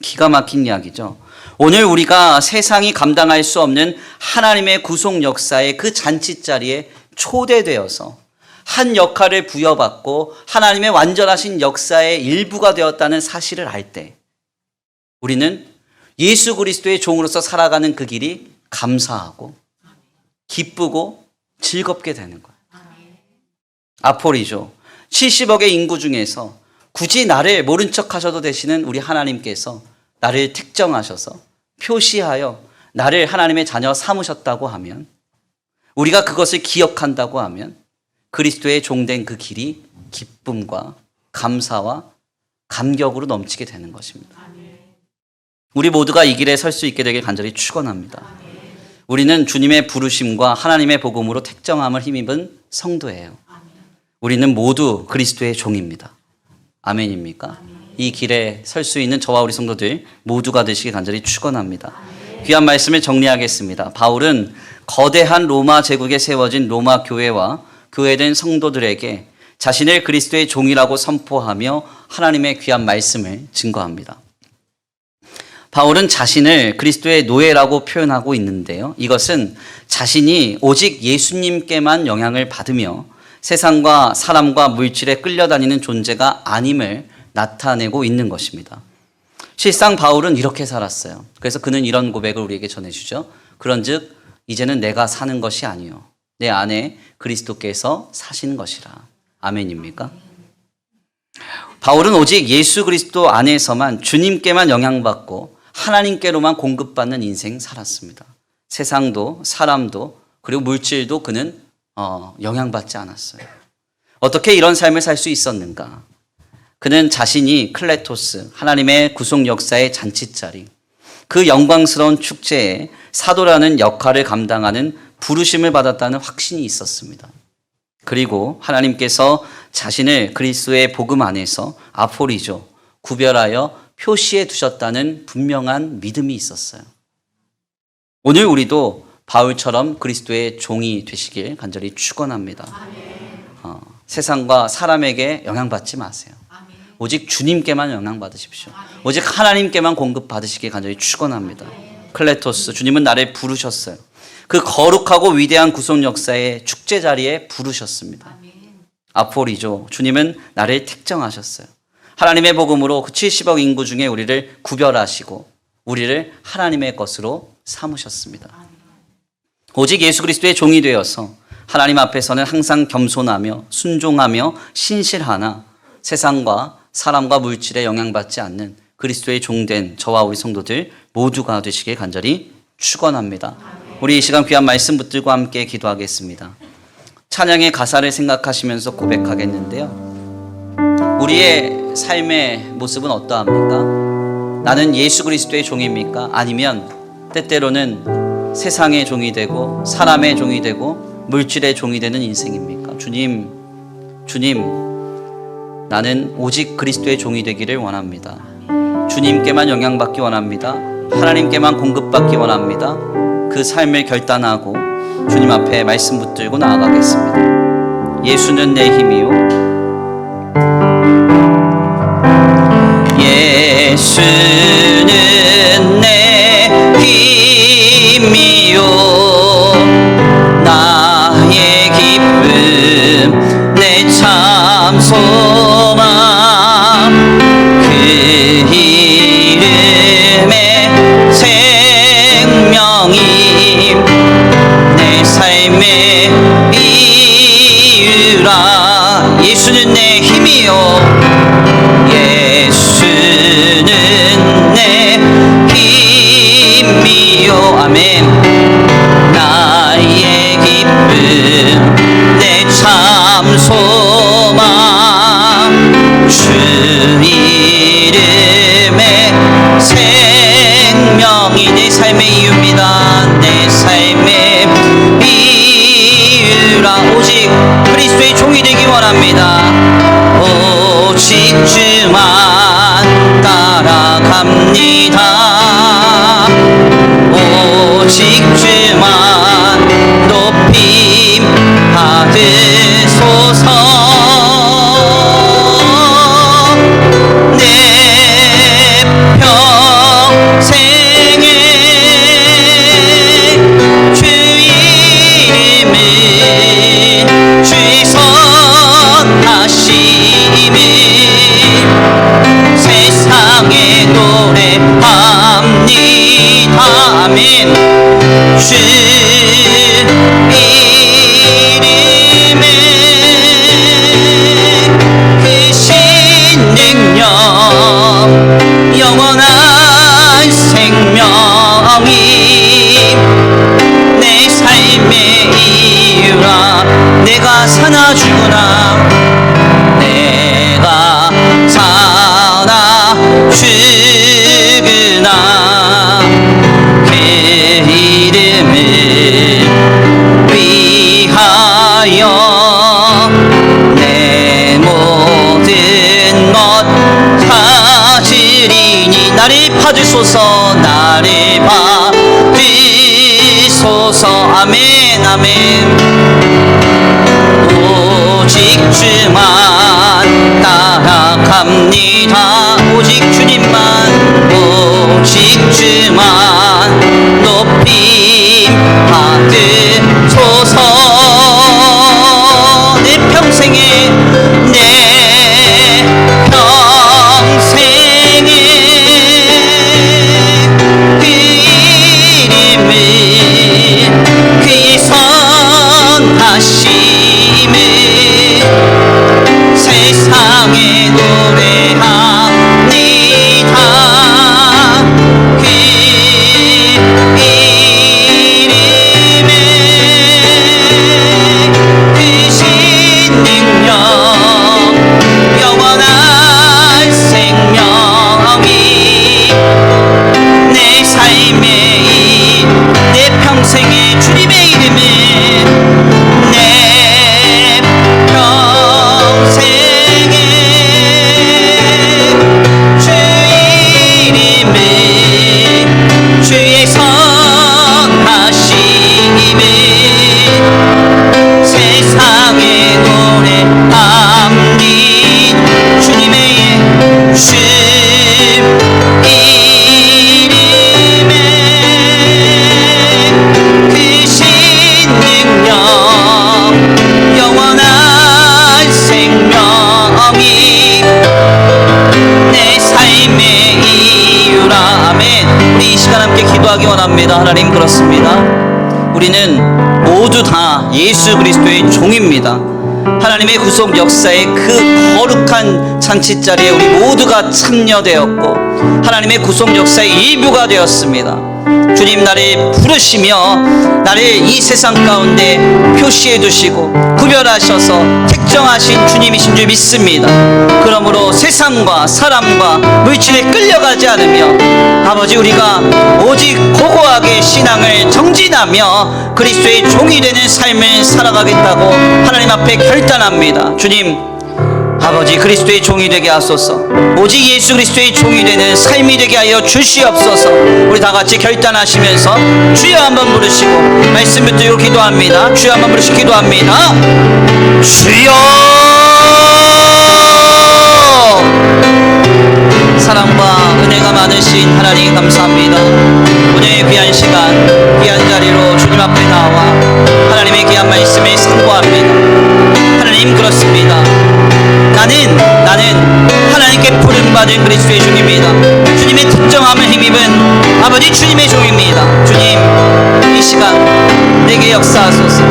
기가 막힌 이야기죠. 오늘 우리가 세상이 감당할 수 없는 하나님의 구속 역사의 그 잔치자리에 초대되어서 한 역할을 부여받고 하나님의 완전하신 역사의 일부가 되었다는 사실을 알 때 우리는 예수 그리스도의 종으로서 살아가는 그 길이 감사하고 기쁘고 즐겁게 되는 거예요. 아폴이죠. 70억의 인구 중에서 굳이 나를 모른 척 하셔도 되시는 우리 하나님께서 나를 특정하셔서 표시하여 나를 하나님의 자녀 삼으셨다고 하면 우리가 그것을 기억한다고 하면 그리스도의 종된 그 길이 기쁨과 감사와 감격으로 넘치게 되는 것입니다. 우리 모두가 이 길에 설 수 있게 되길 간절히 축원합니다. 우리는 주님의 부르심과 하나님의 복음으로 택정함을 힘입은 성도예요. 우리는 모두 그리스도의 종입니다. 아멘입니까? 이 길에 설 수 있는 저와 우리 성도들 모두가 되시길 간절히 축원합니다. 귀한 말씀을 정리하겠습니다. 바울은 거대한 로마 제국에 세워진 로마 교회와 교회된 성도들에게 자신을 그리스도의 종이라고 선포하며 하나님의 귀한 말씀을 증거합니다. 바울은 자신을 그리스도의 노예라고 표현하고 있는데요. 이것은 자신이 오직 예수님께만 영향을 받으며 세상과 사람과 물질에 끌려다니는 존재가 아님을 나타내고 있는 것입니다. 실상 바울은 이렇게 살았어요. 그래서 그는 이런 고백을 우리에게 전해주죠. 그런즉 이제는 내가 사는 것이 아니요 내 안에 그리스도께서 사시는 것이라. 아멘입니까? 바울은 오직 예수 그리스도 안에서만 주님께만 영향받고 하나님께로만 공급받는 인생 살았습니다. 세상도 사람도 그리고 물질도 그는 영향받지 않았어요. 어떻게 이런 삶을 살 수 있었는가? 그는 자신이 클레토스, 하나님의 구속 역사의 잔치자리, 그 영광스러운 축제에 사도라는 역할을 감당하는 부르심을 받았다는 확신이 있었습니다. 그리고 하나님께서 자신을 그리스도의 복음 안에서 아포리조, 구별하여 표시해 두셨다는 분명한 믿음이 있었어요. 오늘 우리도 바울처럼 그리스도의 종이 되시길 간절히 축원합니다. 세상과 사람에게 영향받지 마세요. 오직 주님께만 영향받으십시오. 오직 하나님께만 공급받으시길 간절히 축원합니다. 클레토스, 주님은 나를 부르셨어요. 그 거룩하고 위대한 구속 역사의 축제 자리에 부르셨습니다. 아포리조, 주님은 나를 택정하셨어요. 하나님의 복음으로 그 70억 인구 중에 우리를 구별하시고 우리를 하나님의 것으로 삼으셨습니다. 오직 예수 그리스도의 종이 되어서 하나님 앞에서는 항상 겸손하며 순종하며 신실하나 세상과 사람과 물질에 영향받지 않는 그리스도의 종된 저와 우리 성도들 모두가 되시길 간절히 축원합니다. 우리 이 시간 귀한 말씀 붙들고 함께 기도하겠습니다. 찬양의 가사를 생각하시면서 고백하겠는데요. 우리의 삶의 모습은 어떠합니까? 나는 예수 그리스도의 종입니까? 아니면 때때로는 세상의 종이 되고 사람의 종이 되고 물질의 종이 되는 인생입니까? 주님, 나는 오직 그리스도의 종이 되기를 원합니다. 주님께만 영향받기 원합니다. 하나님께만 공급받기 원합니다. 그 삶을 결단하고 주님 앞에 말씀 붙들고 나아가겠습니다. 예수는 내 힘이요 예수는 내 힘이요 나의 기쁨 내 참 소망 그 이름의 생명임 내 삶의 이유라. 예수는 내 힘이요 예수는 내 힘이요 아멘. 나의 기쁨 내 참 소망 주 이름의 생명이 내 삶의 이유입니다. 내 삶의 이유라. 오직 그리스도의 종이 되기 원합니다. 오직 주만 따라갑니다. 오직 주만 높임 받으소서. 내 평생에 주 이름을 주의 선하심을 세상에 노래합니다. 아멘. 주 이름에 그 신능력 영원한 생명이 내 삶의 이름을 위하여 내 모든 것 가지리니 나를 봐주소서 나를 봐주소서 아멘 아멘 오직 주만 따라갑니다 오직 주님만 오직 주만 높임 받으소서 내 평생에 내 평생에 그 이름을 그의 선하심을 세상에 노래합니다 그 이름에 크신 능력 영원한 생명이 내 삶의 내 평생에 주님의 이름을 내 평생에 주 이름을 주의 선하심을 세상에 노래합니다 주님의 주 이름에 크신 능력 영원한 생명이 내 삶의 이유라 아멘 우리 이 시간 함께 기도하기 원합니다 하나님 그렇습니다 우리는 모두 다 예수 그리스도의 종입니다 하나님의 구속 역사에 그 거룩한 잔치자리에 우리 모두가 참여되었고 하나님의 구속 역사의 일부가 되었습니다 주님 나를 부르시며 나를 이 세상 가운데 표시해 두시고 구별하셔서 택정하신 주님이신 줄 믿습니다 그러므로 세상과 사람과 물질에 끌려가지 않으며 아버지 우리가 오직 고고하게 신앙을 정진하며 그리스도의 종이 되는 삶을 살아가겠다고 하나님 앞에 결단합니다 주님 아버지 그리스도의 종이 되게 하소서 오직 예수 그리스도의 종이 되는 삶이 되게 하여 주시옵소서 우리 다 같이 결단하시면서 주여 한번 부르시고 말씀 붙들고 기도합니다 주여 한번 부르시고 기도합니다 주여 사랑과 은혜가 많으신 하나님 감사합니다 오늘 귀한 시간 귀한 자리로 주님 앞에 나와 하나님의 귀한 말씀을 선포합니다 하나님 그렇습니다 나는 하나님께 부름받은 그리스도의 종입니다 주님의 특정함을 힘입은 아버지 주님의 종입니다 주님 이 시간 내게 역사하소서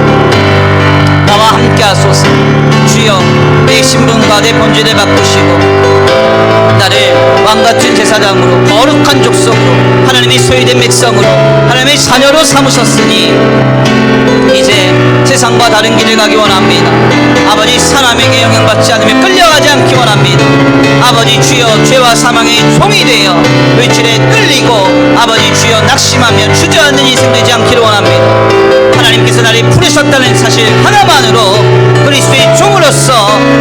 나와 함께 하소서 주여 내 신분과 내 본질을 바꾸시고 나를 왕같은 제사장으로 거룩한 족속으로 하나님의 소유된 백성으로 하나님의 자녀로 삼으셨으니 이제 세상과 다른 길을 가기 원합니다 아버지 사람에게 영향받지 않으며 끌려가지 않기 원합니다 아버지 주여 죄와 사망의 종이 되어 물질에 끌리고 아버지 주여 낙심하며 주저앉는 인생 되지 않기를 원합니다 하나님께서 나를 부르셨다는 사실 하나만으로 그리스도의 종으로서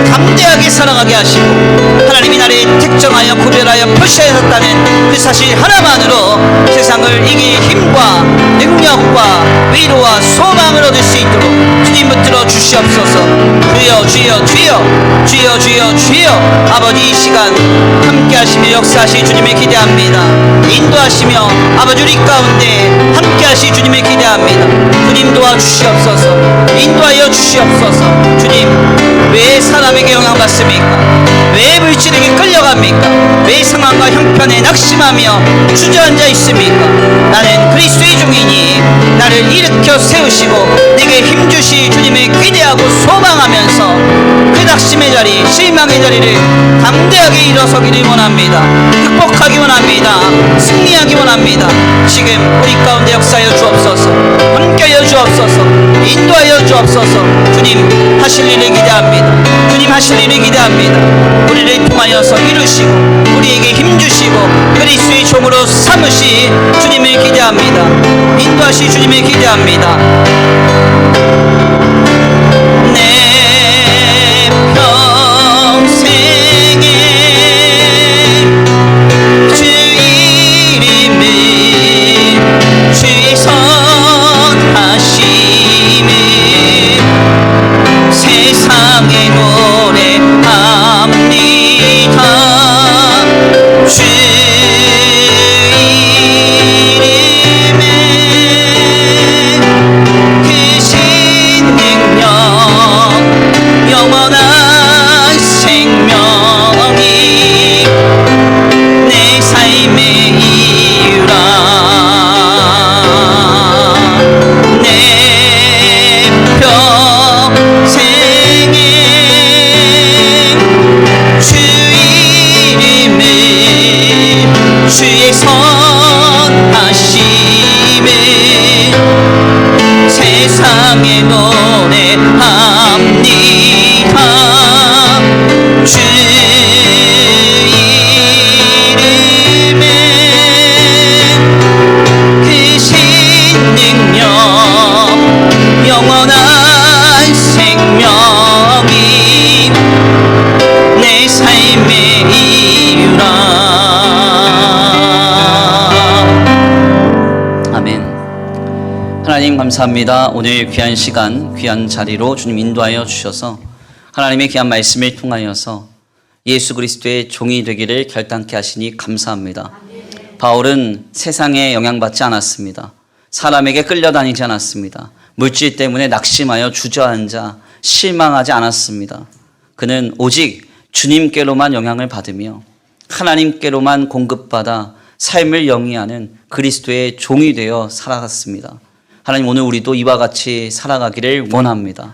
담대하게 살아가게 하시고 하나님이 나를 택정하여 구별하여 표시하셨다는 그 사실 하나만으로 세상을 이길 힘과 능력과 위로와 소망을 얻을 수 있도록 주님 붙들어 주시옵소서 주여 주여 주여 주여 주여 주여 아버지 이 시간 함께 하시며 역사하시 주님을 기대합니다 인도하시며 아버지 우리 가운데 함께 하시 주님을 기대합니다 주님 도와주시옵소서 인도하여 주시옵소서 주님 왜 사람에게 영향받습니까 왜 물질에게 끌려갑니까 왜 상황과 형편에 낙심하며 주저앉아 있습니까 나는 그리스도의 종이니 나를 일으켜 세우시고 내게 힘주시 주님을 기대하고 소망하면서 그 낙심의 자리 실망의 자리를 담대하게 일어서기를 원합니다 극복하기 원합니다 승리하기 원합니다 지금 우리 가운데 역사하여 주옵소서 함께하여 주옵소서 인도하여 주옵소서 주님 하실 일을 기대합니다 주님 하실 일을 기대합니다 우리를 통하여서 이루시고 우리에게 힘주시고 그리스도의 종으로 삼으시 주님을 기대합니다 인도하시 다시 주님을 기대합니다. 내 평생에 주 이름을 최선하심을 세상에 노래합니다. 주 이름에 크신 능력 영원한 생명이 내 삶의 이유라. 내 평생에 주 이름을 주의 선하심을 세상에 노래합니다. 주 이름에 크신 능력 영원한 생명이 내 삶의 이유라. 아멘. 하나님 감사합니다. 오늘 귀한 시간, 귀한 자리로 주님 인도하여 주셔서 하나님의 귀한 말씀을 통하여서 예수 그리스도의 종이 되기를 결단케 하시니 감사합니다. 바울은 세상에 영향받지 않았습니다. 사람에게 끌려다니지 않았습니다. 물질 때문에 낙심하여 주저앉아 실망하지 않았습니다. 그는 오직 주님께로만 영향을 받으며 하나님께로만 공급받아 삶을 영위하는 그리스도의 종이 되어 살아갔습니다. 하나님, 오늘 우리도 이와 같이 살아가기를 원합니다.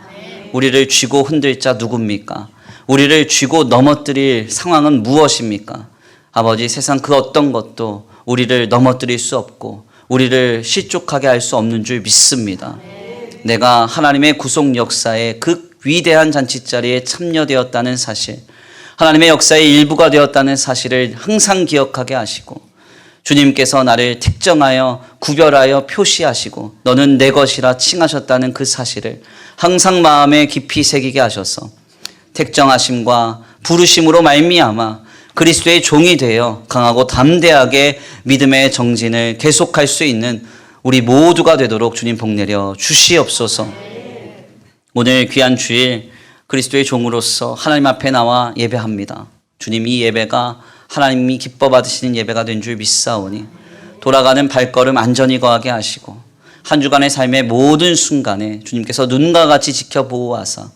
우리를 쥐고 흔들 자 누굽니까? 우리를 쥐고 넘어뜨릴 상황은 무엇입니까? 아버지, 세상 그 어떤 것도 우리를 넘어뜨릴 수 없고 우리를 실족하게 할 수 없는 줄 믿습니다. 내가 하나님의 구속 역사에 그 위대한 잔치자리에 참여되었다는 사실, 하나님의 역사의 일부가 되었다는 사실을 항상 기억하게 하시고 주님께서 나를 특정하여 구별하여 표시하시고 너는 내 것이라 칭하셨다는 그 사실을 항상 마음에 깊이 새기게 하셔서 택정하심과 부르심으로 말미암아 그리스도의 종이 되어 강하고 담대하게 믿음의 정진을 계속할 수 있는 우리 모두가 되도록 주님 복내려 주시옵소서. 오늘 귀한 주일 그리스도의 종으로서 하나님 앞에 나와 예배합니다. 주님, 이 예배가 하나님이 기뻐 받으시는 예배가 된 줄 믿사오니 돌아가는 발걸음 안전히 거하게 하시고 한 주간의 삶의 모든 순간에 주님께서 눈과 같이 지켜보호하사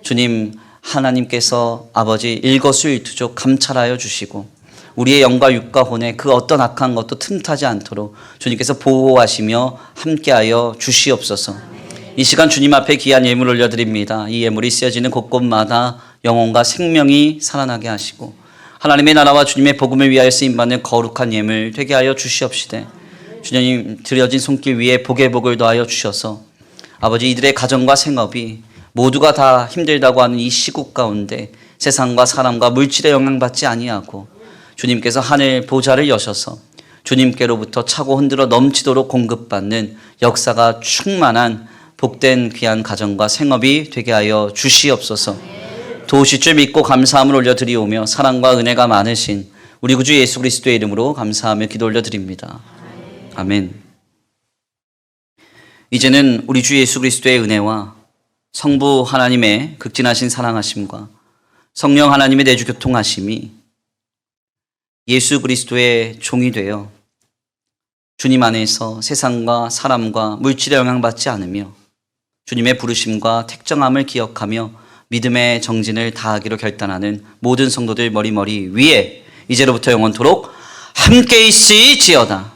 주님 하나님께서 아버지 일거수일투족 감찰하여 주시고 우리의 영과 육과 혼에 그 어떤 악한 것도 틈타지 않도록 주님께서 보호하시며 함께하여 주시옵소서. 이 시간 주님 앞에 귀한 예물 올려드립니다. 이 예물이 쓰여지는 곳곳마다 영혼과 생명이 살아나게 하시고 하나님의 나라와 주님의 복음을 위하여 쓰임받는 거룩한 예물 되게 하여 주시옵시되 주님 드려진 손길 위에 복의 복을 더하여 주셔서 아버지 이들의 가정과 생업이 모두가 다 힘들다고 하는 이 시국 가운데 세상과 사람과 물질에 영향받지 아니하고 주님께서 하늘 보좌를 여셔서 주님께로부터 차고 흔들어 넘치도록 공급받는 역사가 충만한 복된 귀한 가정과 생업이 되게 하여 주시옵소서. 도우실 줄 믿고 감사함을 올려드리오며 사랑과 은혜가 많으신 우리 구주 예수 그리스도의 이름으로 감사하며 기도 올려드립니다. 아멘. 이제는 우리 주 예수 그리스도의 은혜와 성부 하나님의 극진하신 사랑하심과 성령 하나님의 내주 교통하심이 예수 그리스도의 종이 되어 주님 안에서 세상과 사람과 물질에 영향받지 않으며 주님의 부르심과 택정함을 기억하며 믿음의 정진을 다하기로 결단하는 모든 성도들 머리머리 위에 이제로부터 영원토록 함께 있을지어다.